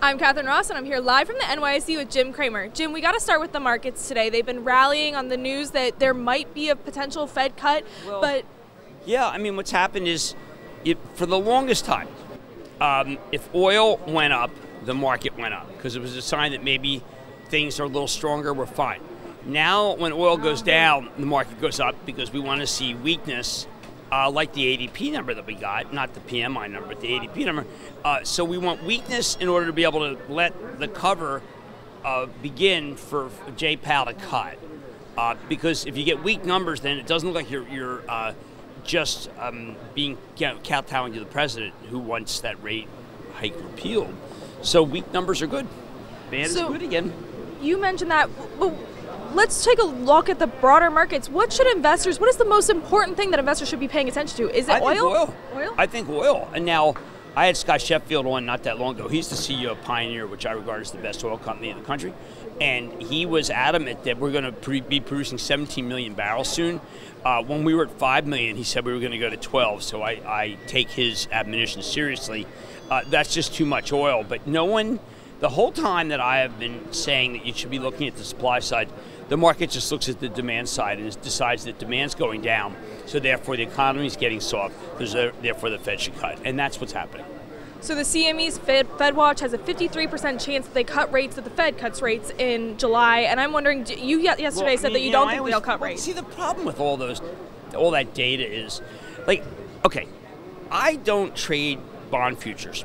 I'm Catherine Ross, and I'm here live from the NYSE with Jim Cramer. Jim, we got to start with the markets today. They've been rallying on the news that there might be a potential Fed cut, but... Yeah, I mean, what's happened is, for the longest time, if oil went up, the market went up, because it was a sign that maybe things are a little stronger, we're fine. Now, when oil goes down, the market goes up because we want to see weakness, like the ADP number that we got, not the PMI number, but the ADP number. So we want weakness in order to be able to let the cover begin for Jay Powell to cut. Because if you get weak numbers, then it doesn't look like you're just being kowtowing to the president who wants that rate hike repealed. So weak numbers are good. Bad is good again. You mentioned that. Well, let's take a look at the broader markets. What is the most important thing that investors should be paying attention to? Is it oil? I think oil. And now, I had Scott Sheffield on not that long ago. He's the CEO of Pioneer, which I regard as the best oil company in the country. And he was adamant that we're going to be producing 17 million barrels soon. When we were at 5 million, he said we were going to go to 12. So I take his admonition seriously. That's just too much oil. But no one, the whole time that I have been saying that you should be looking at the supply side, the market just looks at the demand side and decides that demand's going down, so therefore the economy is getting soft, therefore the Fed should cut, and that's what's happening. So the CME's Fed Watch has a 53% chance that they cut rates, that the Fed cuts rates in July, and I'm wondering, you yesterday said that you don't think they'll cut rates. See, the problem with all that data is, like, okay, I don't trade bond futures,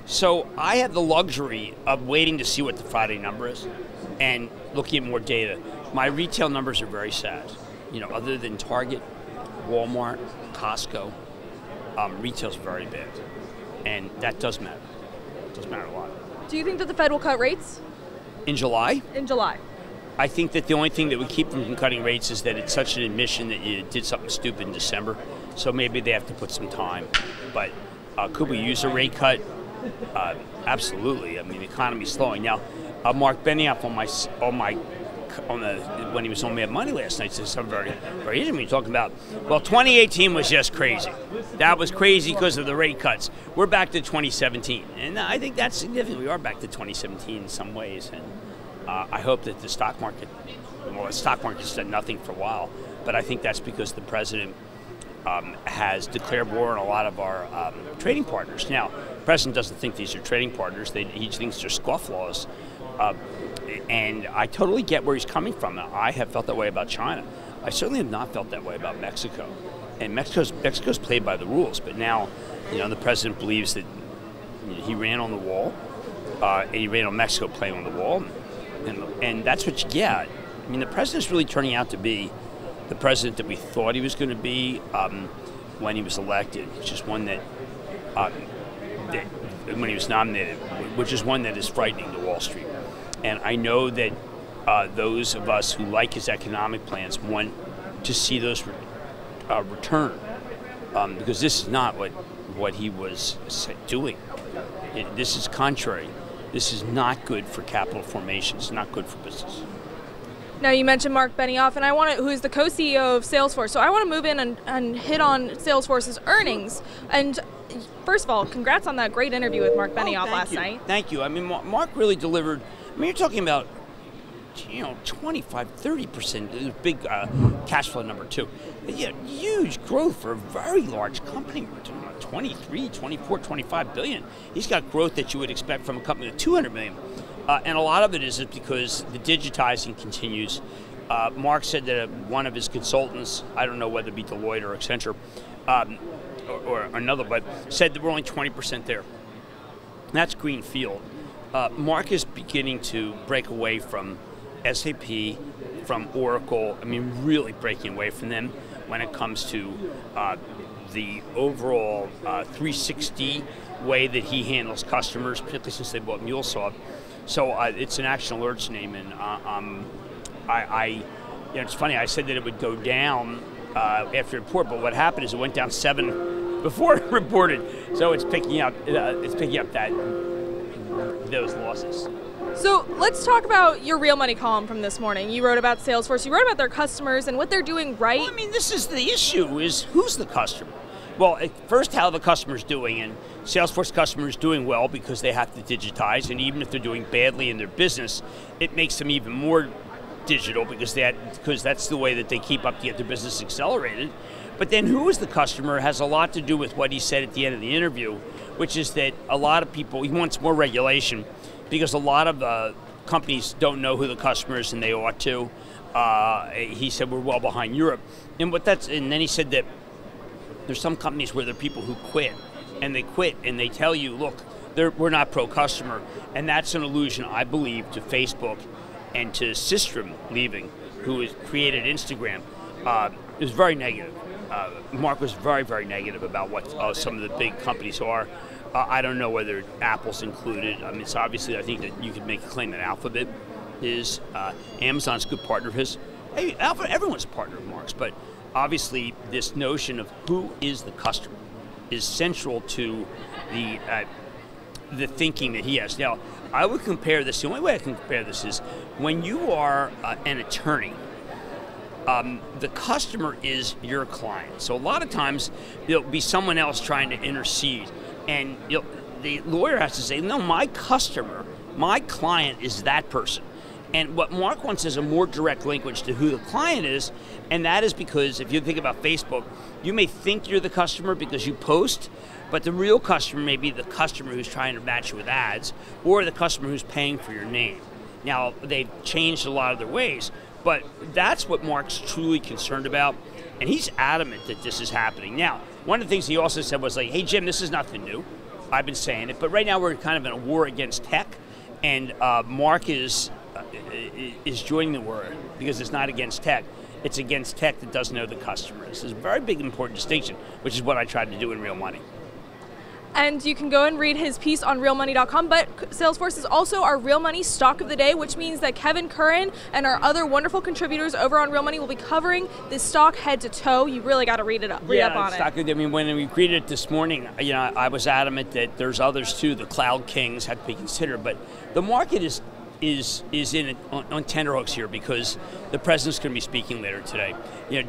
so I have the luxury of waiting to see what the Friday number is and looking at more data. My retail numbers are very sad. You know, other than Target, Walmart, Costco, retail's very bad. And that does matter. It does matter a lot. Do you think that the Fed will cut rates? In July? In July. I think that the only thing that would keep them from cutting rates is that it's such an admission that you did something stupid in December. So maybe they have to put some time. But could we use a rate cut? Absolutely. I mean, the economy's slowing. Now, Mark Benioff when he was on Mad Money last night, said something very interesting. When you're talking about, well, 2018 was just crazy. That was crazy because of the rate cuts. We're back to 2017, and I think that's significant. We are back to 2017 in some ways, and I hope that the stock market's done nothing for a while, but I think that's because the president has declared war on a lot of our trading partners. Now, the president doesn't think these are trading partners. He thinks they're scofflaws. And I totally get where he's coming from. I have felt that way about China. I certainly have not felt that way about Mexico. And Mexico's played by the rules. But now, you know, the president believes that he ran on the wall, and he ran on Mexico playing on the wall, and that's what you get. I mean, the president's really turning out to be the president that we thought he was going to be when he was elected, which is one that when he was nominated, which is one that is frightening to Wall Street. And I know that those of us who like his economic plans want to see those return, because this is not what he was doing. This is contrary. This is not good for capital formation. It's not good for business. Now, you mentioned Mark Benioff, and who is the co-CEO of Salesforce. So I want to move in and hit on Salesforce's earnings. And first of all, congrats on that great interview with Mark Benioff last night. Thank you. I mean, Mark really delivered. I mean, you're talking about, 25, 30%, big cash flow number two. Yeah, huge growth for a very large company. We're talking about 23, 24, 25 billion. He's got growth that you would expect from a company with 200 million. And a lot of it is because the digitizing continues. Mark said that one of his consultants, I don't know whether it be Deloitte or Accenture, or another, but said that we're only 20% there. That's greenfield. Mark is beginning to break away from SAP, from Oracle. I mean, really breaking away from them when it comes to the overall 360 way that he handles customers, particularly since they bought MuleSoft. So it's an Action Alerts name, and it's funny. I said that it would go down after the report, but what happened is it went down 7 before it reported. So it's picking up. Those losses. So let's talk about your real money column from this morning. You wrote about Salesforce. You wrote about their customers and what they're doing right. Well, I mean, this is the issue: is who's the customer? Well, first, how the customer's doing, and Salesforce customers doing well because they have to digitize, and even if they're doing badly in their business, it makes them even more digital because that's the way that they keep up to get their business accelerated. But then who is the customer has a lot to do with what he said at the end of the interview, which is that a lot of people, he wants more regulation because a lot of companies don't know who the customer is and they ought to. He said we're well behind Europe. And then he said that there's some companies where there are people who quit and they tell you, look, we're not pro-customer. And that's an allusion, I believe, to Facebook and to Systrom leaving, who has created Instagram. It was very negative. Mark was very, very negative about what some of the big companies are. I don't know whether Apple's included. I mean, it's obviously, I think that you could make a claim that Alphabet is. Amazon's a good partner of his. Hey, everyone's a partner of Mark's, but obviously this notion of who is the customer is central to the thinking that he has. Now, I would compare this, the only way I can compare this is when you are an attorney, the customer is your client. So a lot of times there'll be someone else trying to intercede, and the lawyer has to say, no, my customer, my client is that person. And what Mark wants is a more direct linkage to who the client is, and that is because if you think about Facebook, you may think you're the customer because you post, but the real customer may be the customer who's trying to match you with ads, or the customer who's paying for your name. Now, they've changed a lot of their ways, but that's what Mark's truly concerned about, and he's adamant that this is happening. Now, one of the things he also said was like, hey, Jim, this is nothing new. I've been saying it, but right now we're kind of in a war against tech, and Mark is joining the war because it's not against tech. It's against tech that doesn't know the customer. This is a very big, important distinction, which is what I tried to do in Real Money. And you can go and read his piece on realmoney.com, but Salesforce is also our Real Money stock of the day, which means that Kevin Curran and our other wonderful contributors over on Real Money will be covering this stock head to toe. You really got to read up on it. I mean, when we created it this morning, I was adamant that there's others too. The cloud kings have to be considered, but the market is on tenterhooks here because the president's going to be speaking later today.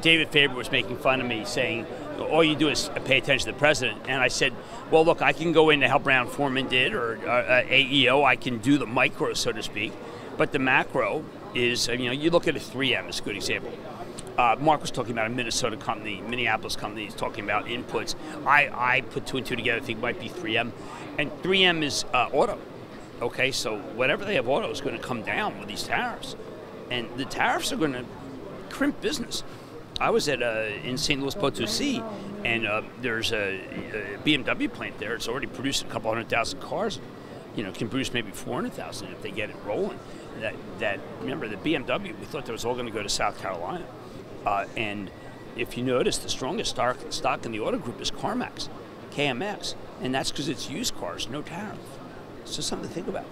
David Faber was making fun of me, saying all you do is pay attention to the president, and I said, well, look, I can go into how Brown Forman did or AEO. I can do the micro, so to speak, but the macro is, you look at a 3M is a good example. Mark was talking about a Minnesota company, Minneapolis company. He's talking about inputs. I put two and two together. I think it might be 3M, and 3M is auto. Okay, so whatever they have auto is going to come down with these tariffs, and the tariffs are going to crimp business. I was in St. Louis Potosi, and there's a BMW plant there. It's already produced a couple 100,000 cars. Can produce maybe 400,000 if they get it rolling. Remember the BMW? We thought that was all going to go to South Carolina, and if you notice, the strongest stock in the auto group is CarMax, KMX, and that's because it's used cars, no tariff. So something to think about.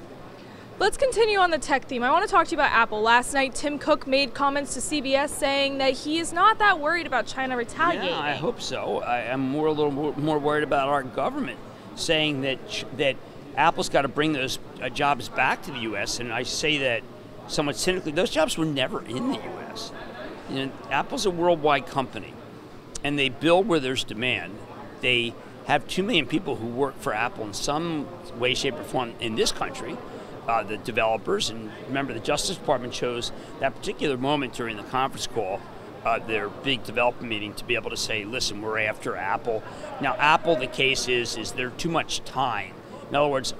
Let's continue on the tech theme. I want to talk to you about Apple. Last night, Tim Cook made comments to CBS saying that he is not that worried about China retaliating. Yeah, I hope so. I'm a little more worried about our government saying that Apple's got to bring those jobs back to the U.S. And I say that somewhat cynically. Those jobs were never in the U.S. Apple's a worldwide company, and they build where there's demand. They have 2 million people who work for Apple in some way, shape, or form in this country, the developers. And remember, the Justice Department chose that particular moment during the conference call, their big development meeting, to be able to say, listen, we're after Apple. Now, Apple, the case is there too much time. In other words,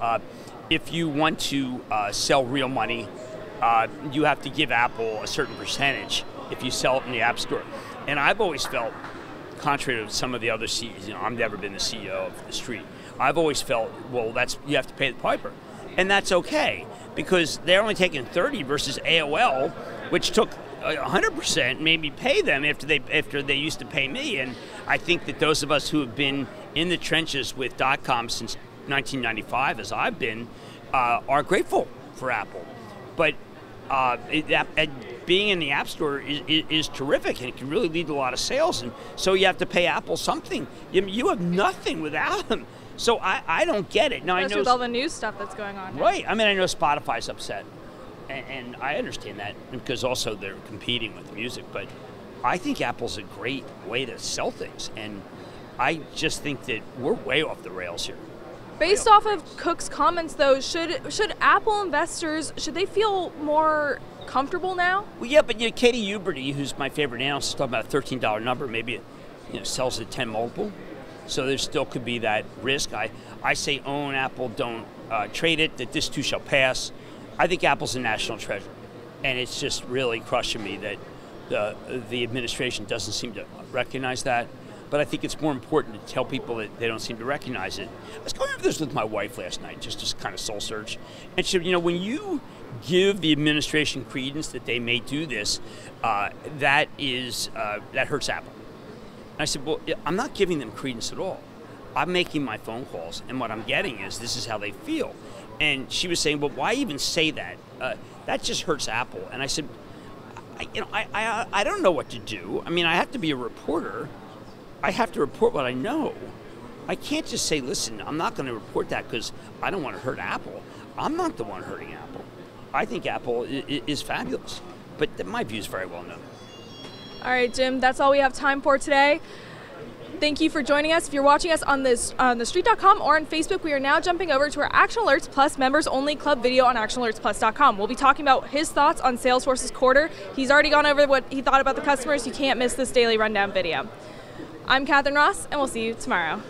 if you want to sell Real Money, you have to give Apple a certain percentage if you sell it in the App Store. And I've always felt, contrary to some of the other CEOs, I've never been the CEO of TheStreet. I've always felt, well, you have to pay the piper, and that's okay because they're only taking 30 versus AOL, which took 100%. Maybe pay them after they used to pay me. And I think that those of us who have been in the trenches with .com since 1995, as I've been, are grateful for Apple. But being in the App Store is terrific, and it can really lead to a lot of sales. And so you have to pay Apple something. You have nothing without them. So I don't get it. Now, I know with all the new stuff that's going on. Right. I mean, I know Spotify's upset, and I understand that because also they're competing with music. But I think Apple's a great way to sell things, and I just think that we're way off the rails here. Based off of Cook's comments, though, should Apple investors, should they feel more comfortable now? Well, yeah, but Katie Huberty, who's my favorite analyst, is talking about a $13 number. Maybe it sells at 10 multiple. So there still could be that risk. I say own Apple, don't trade it, that this too shall pass. I think Apple's a national treasure. And it's just really crushing me that the administration doesn't seem to recognize that. But I think it's more important to tell people that they don't seem to recognize it. I was going over this with my wife last night, just to kind of soul search. And she said, when you give the administration credence that they may do this, that hurts Apple. And I said, well, I'm not giving them credence at all. I'm making my phone calls, and what I'm getting is this is how they feel. And she was saying, well, why even say that? That just hurts Apple. And I said, I don't know what to do. I mean, I have to be a reporter. I have to report what I know. I can't just say, listen, I'm not going to report that because I don't want to hurt Apple. I'm not the one hurting Apple. I think Apple is fabulous, but my view is very well known. All right, Jim, that's all we have time for today. Thank you for joining us. If you're watching us on TheStreet.com or on Facebook, we are now jumping over to our Action Alerts Plus members-only club video on ActionAlertsPlus.com. We'll be talking about his thoughts on Salesforce's quarter. He's already gone over what he thought about the customers. You can't miss this daily rundown video. I'm Catherine Ross, and we'll see you tomorrow.